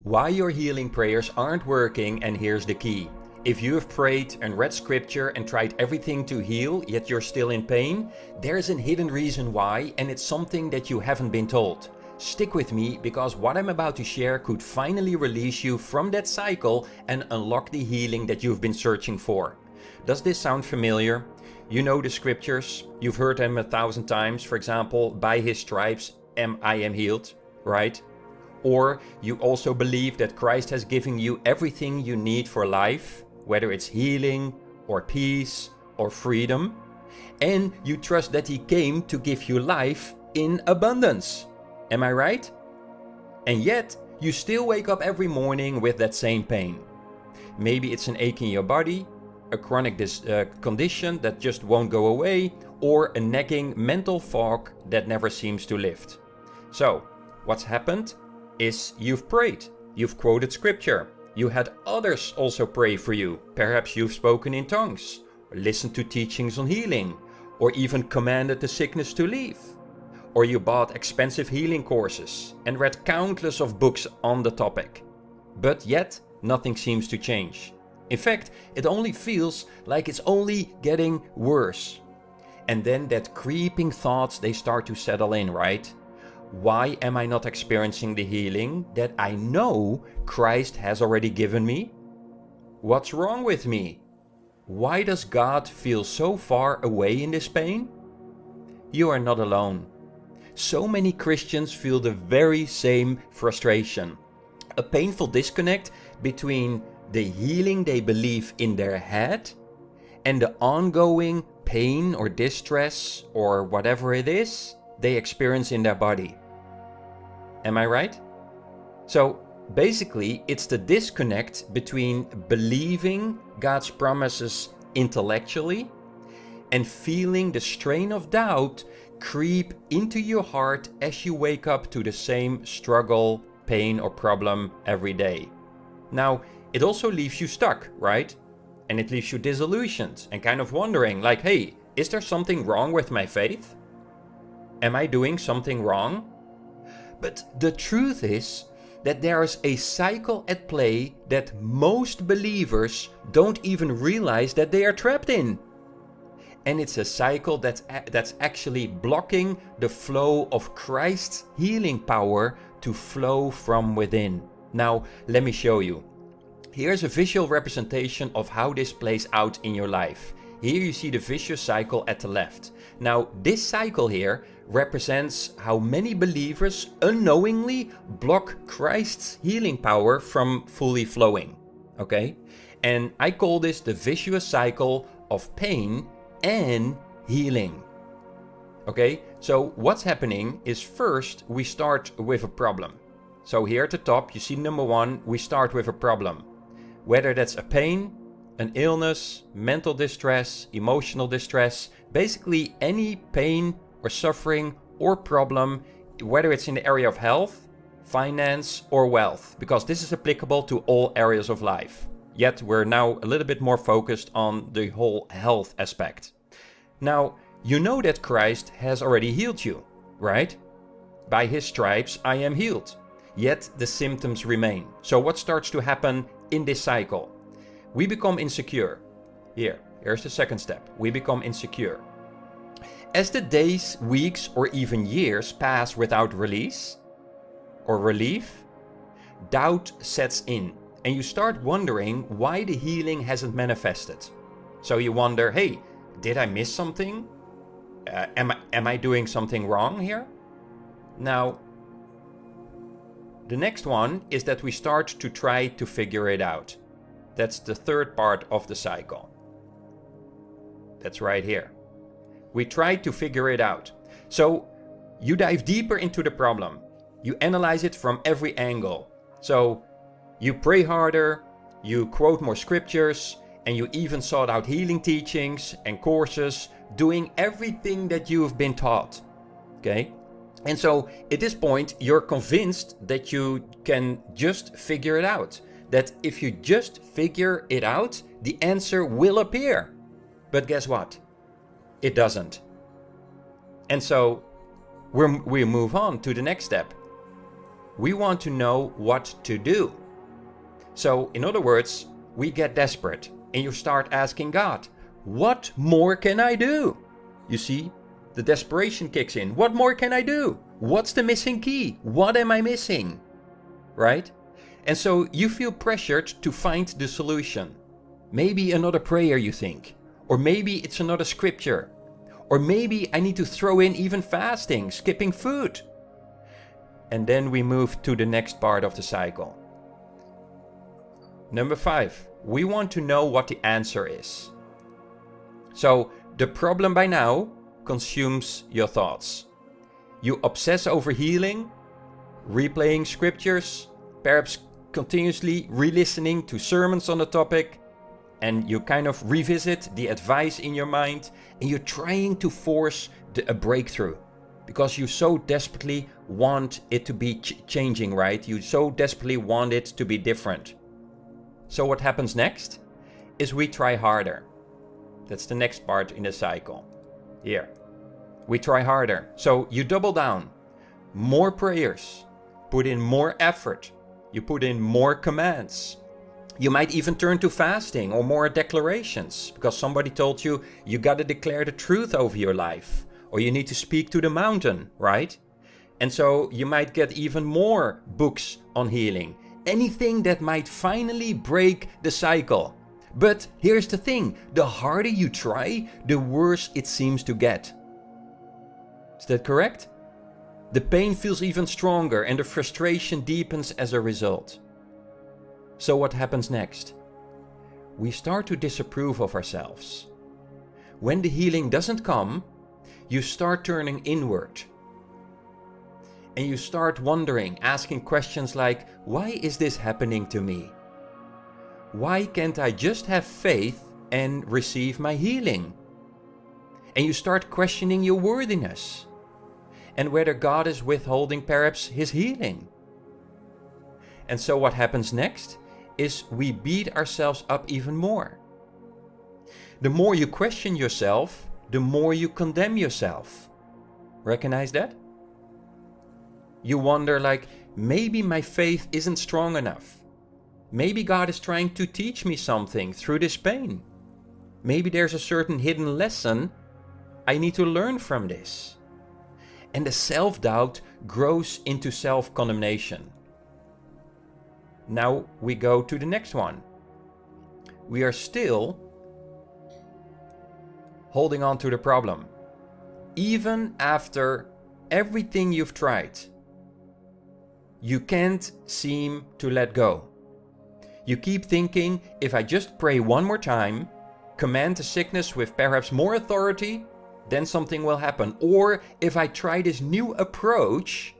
Why your healing prayers aren't working, and here's the key. If you have prayed and read scripture and tried everything to heal, yet you're still in pain, there's a hidden reason why, and it's something that you haven't been told. Stick with me, because what I'm about to share could finally release you from that cycle and unlock the healing that you've been searching for. Does this sound familiar? You know the scriptures, you've heard them 1,000 times, for example, by his stripes I am healed, right? Or you also believe that Christ has given you everything you need for life, whether it's healing or peace or freedom, and you trust that he came to give you life in abundance. Am I right? And yet, you still wake up every morning with that same pain. Maybe it's an ache in your body, a chronic condition that just won't go away, or a nagging mental fog that never seems to lift. So, what's happened is you've prayed, you've quoted scripture, you had others also pray for you, perhaps you've spoken in tongues, or listened to teachings on healing, or even commanded the sickness to leave. Or you bought expensive healing courses and read countless of books on the topic. But yet, nothing seems to change. In fact, it only feels like it's only getting worse. And then that creeping thoughts, they start to settle in, right? Why am I not experiencing the healing that I know Christ has already given me? What's wrong with me? Why does God feel so far away in this pain? You are not alone. So many Christians feel the very same frustration. A painful disconnect between the healing they believe in their head and the ongoing pain or distress or whatever it is they experience in their body. Am I right? So basically, it's the disconnect between believing God's promises intellectually and feeling the strain of doubt creep into your heart as you wake up to the same struggle, pain, or problem every day. Now, it also leaves you stuck, right? And it leaves you disillusioned and kind of wondering, like, hey, is there something wrong with my faith? Am I doing something wrong? But the truth is that there is a cycle at play that most believers don't even realize that they are trapped in. And it's a cycle that's actually blocking the flow of Christ's healing power to flow from within. Now, let me show you. Here's a visual representation of how this plays out in your life. Here you see the vicious cycle at the left. Now, this cycle here represents how many believers unknowingly block Christ's healing power from fully flowing. Okay? And I call this the vicious cycle of pain and healing. Okay, so what's happening is first we start with a problem. So here at the top you see number one, we start with a problem. Whether that's a pain, an illness, mental distress, emotional distress, basically any pain or suffering or problem, whether it's in the area of health, finance, or wealth, because this is applicable to all areas of life. Yet we're now a little bit more focused on the whole health aspect. Now, you know that Christ has already healed you, right? By his stripes I am healed. Yet the symptoms remain. So what starts to happen in this cycle? We become insecure. Here's the second step. We become insecure. As the days, weeks, or even years pass without release or relief, doubt sets in. And you start wondering why the healing hasn't manifested. So you wonder, hey, did I miss something? Am I doing something wrong here? Now, the next one is that we start to try to figure it out. That's the third part of the cycle. That's right here. We try to figure it out. So you dive deeper into the problem. You analyze it from every angle. So you pray harder, you quote more scriptures, and you even sought out healing teachings and courses, doing everything that you have been taught. Okay? And so at this point, you're convinced that you can just figure it out. That if you just figure it out, the answer will appear. But guess what? It doesn't. And so we move on to the next step. we want to know what to do. So, in other words, we get desperate and you start asking God, what more can I do? You see, the desperation kicks in. What more can I do? What's the missing key? What am I missing? Right? And so you feel pressured to find the solution. Maybe another prayer, you think. Or maybe it's another scripture. Or maybe I need to throw in even fasting, skipping food. And then we move to the next part of the cycle. Number 5, we want to know what the answer is. So the problem by now consumes your thoughts. You obsess over healing, replaying scriptures, perhaps continuously re-listening to sermons on the topic, and you kind of revisit the advice in your mind, and you're trying to force a breakthrough because you so desperately want it to be changing, right? You so desperately want it to be different. So what happens next is we try harder. That's the next part in the cycle. Here. We try harder. So you double down. More prayers. Put in more effort. You put in more commands. You might even turn to fasting or more declarations because somebody told you you got to declare the truth over your life, or you need to speak to the mountain, right? And so you might get even more books on healing. Anything that might finally break the cycle. But here's the thing, the harder you try, the worse it seems to get. Is that correct? The pain feels even stronger and the frustration deepens as a result. So what happens next? We start to disapprove of ourselves. When the healing doesn't come, you start turning inward. And you start wondering, asking questions like, why is this happening to me? Why can't I just have faith and receive my healing? And you start questioning your worthiness and whether God is withholding perhaps his healing. And so what happens next is we beat ourselves up even more. The more you question yourself, the more you condemn yourself. Recognize that? You wonder like, maybe my faith isn't strong enough. Maybe God is trying to teach me something through this pain. Maybe there's a certain hidden lesson I need to learn from this. And the self-doubt grows into self-condemnation. Now we go to the next one. We are still holding on to the problem. Even after everything you've tried, you can't seem to let go. You keep thinking, if I just pray one more time, command the sickness with perhaps more authority, then something will happen. Or if I try this new approach,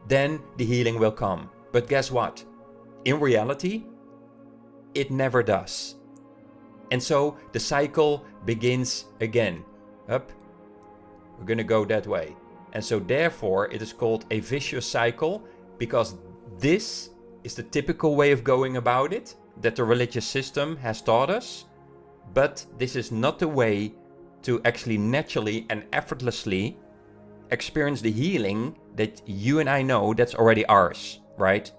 then the healing will come. But guess what? In reality, it never does. And so the cycle begins again. Up, we're going to go that way. And so therefore it is called a vicious cycle, because this is the typical way of going about it that the religious system has taught us. But this is not the way to actually naturally and effortlessly experience the healing that you and I know that's already ours, right?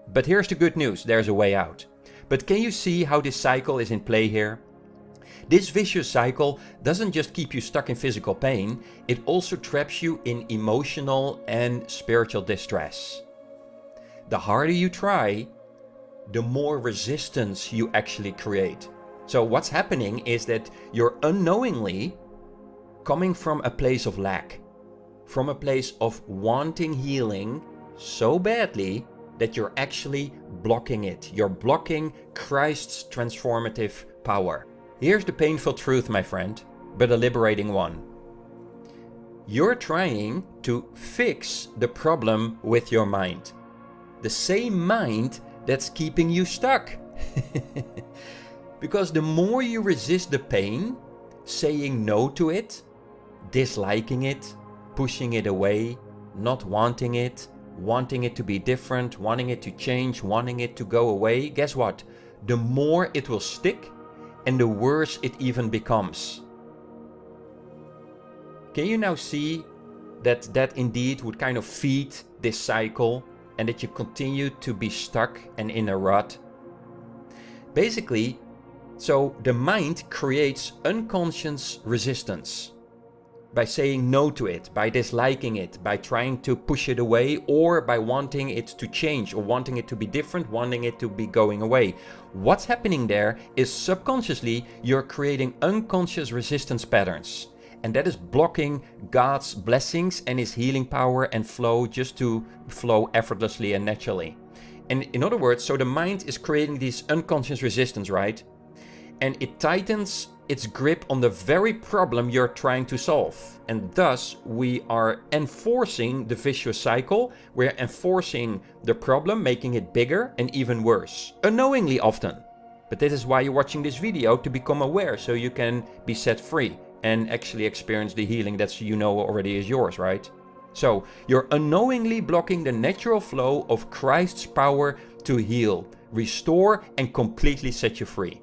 But here's the good news, there's a way out. But can you see how this cycle is in play here? This vicious cycle doesn't just keep you stuck in physical pain, it also traps you in emotional and spiritual distress. The harder you try, the more resistance you actually create. So what's happening is that you're unknowingly coming from a place of lack, from a place of wanting healing so badly that you're actually blocking it. You're blocking Christ's transformative power. Here's the painful truth, my friend, but a liberating one. You're trying to fix the problem with your mind. The same mind that's keeping you stuck. Because the more you resist the pain, saying no to it, disliking it, pushing it away, not wanting it to be different, wanting it to change, wanting it to go away, guess what? The more it will stick and the worse it even becomes. Can you now see that indeed would kind of feed this cycle? and that you continue to be stuck and in a rut? Basically, so the mind creates unconscious resistance by saying no to it, by disliking it, by trying to push it away, or by wanting it to change, or wanting it to be different, wanting it to be going away. What's happening there is subconsciously you're creating unconscious resistance patterns, and that is blocking God's blessings and His healing power and flow just to flow effortlessly and naturally. And in other words, so the mind is creating these unconscious resistance, right? And it tightens its grip on the very problem you're trying to solve. And thus, we are enforcing the vicious cycle. We're enforcing the problem, making it bigger and even worse. Unknowingly often. But this is why you're watching this video, to become aware so you can be set free and actually experience the healing that you know already is yours, right? So, you're unknowingly blocking the natural flow of Christ's power to heal, restore, and completely set you free.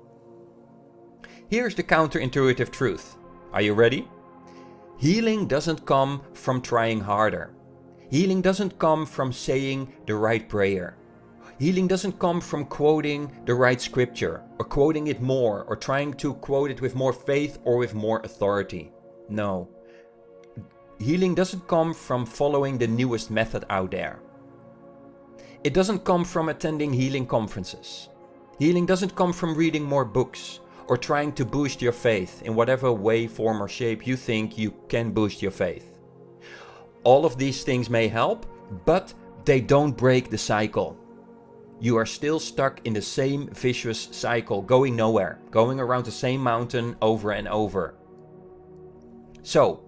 Here's the counterintuitive truth. Are you ready? Healing doesn't come from trying harder. Healing doesn't come from saying the right prayer. Healing doesn't come from quoting the right scripture, or quoting it more, or trying to quote it with more faith or with more authority. No. Healing doesn't come from following the newest method out there. It doesn't come from attending healing conferences. Healing doesn't come from reading more books, or trying to boost your faith in whatever way, form or shape you think you can boost your faith. All of these things may help, but they don't break the cycle. You are still stuck in the same vicious cycle, going nowhere, going around the same mountain over and over. So,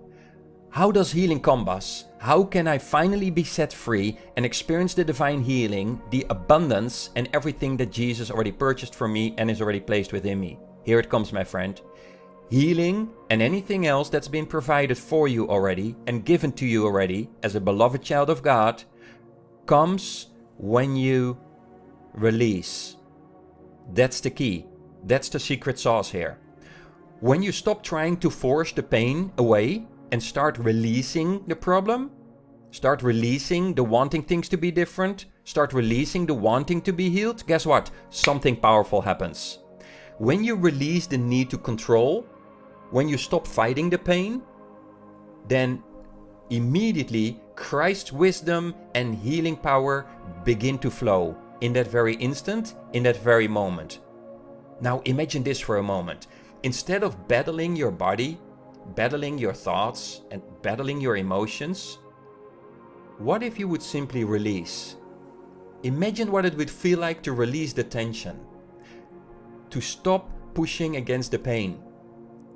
how does healing come, Bas? How can I finally be set free and experience the divine healing, the abundance, and everything that Jesus already purchased for me and is already placed within me? Here it comes, my friend. Healing and anything else that's been provided for you already and given to you already as a beloved child of God comes when you release. That's the key. That's the secret sauce here. When you stop trying to force the pain away and start releasing the problem, start releasing the wanting things to be different, start releasing the wanting to be healed, guess what? Something powerful happens. When you release the need to control, when you stop fighting the pain, then immediately Christ's wisdom and healing power begin to flow in that very instant, in that very moment. Now imagine this for a moment. Instead of battling your body, battling your thoughts, and battling your emotions, what if you would simply release? Imagine what it would feel like to release the tension, to stop pushing against the pain,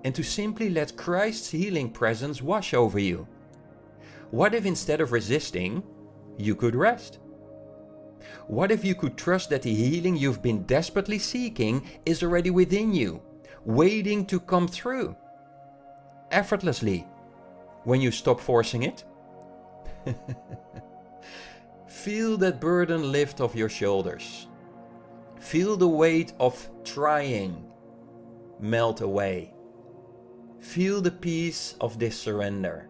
and to simply let Christ's healing presence wash over you. What if instead of resisting, you could rest? What if you could trust that the healing you've been desperately seeking is already within you, waiting to come through, effortlessly, when you stop forcing it? Feel that burden lift off your shoulders. Feel the weight of trying melt away. Feel the peace of this surrender.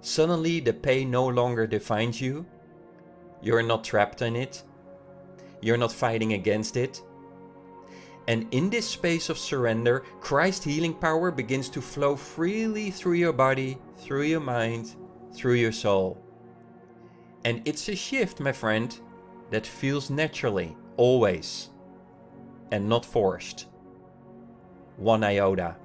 Suddenly the pain no longer defines you. You're not trapped in it. You're not fighting against it. And in this space of surrender, Christ's healing power begins to flow freely through your body, through your mind, through your soul. And it's a shift, my friend, that feels naturally, always, and not forced. One iota.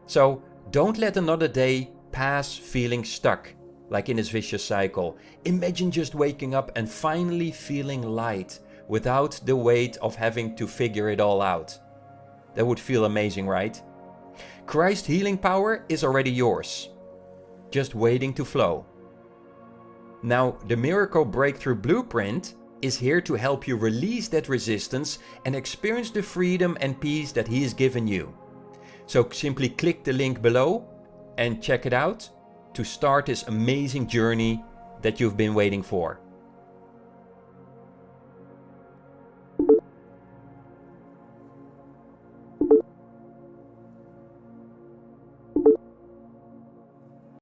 So don't let another day pass feeling stuck, like in this vicious cycle. Imagine just waking up and finally feeling light, without the weight of having to figure it all out. That would feel amazing, right? Christ's healing power is already yours, just waiting to flow. Now, the Miracle Breakthrough Blueprint is here to help you release that resistance and experience the freedom and peace that He has given you. So simply click the link below and check it out to start this amazing journey that you've been waiting for.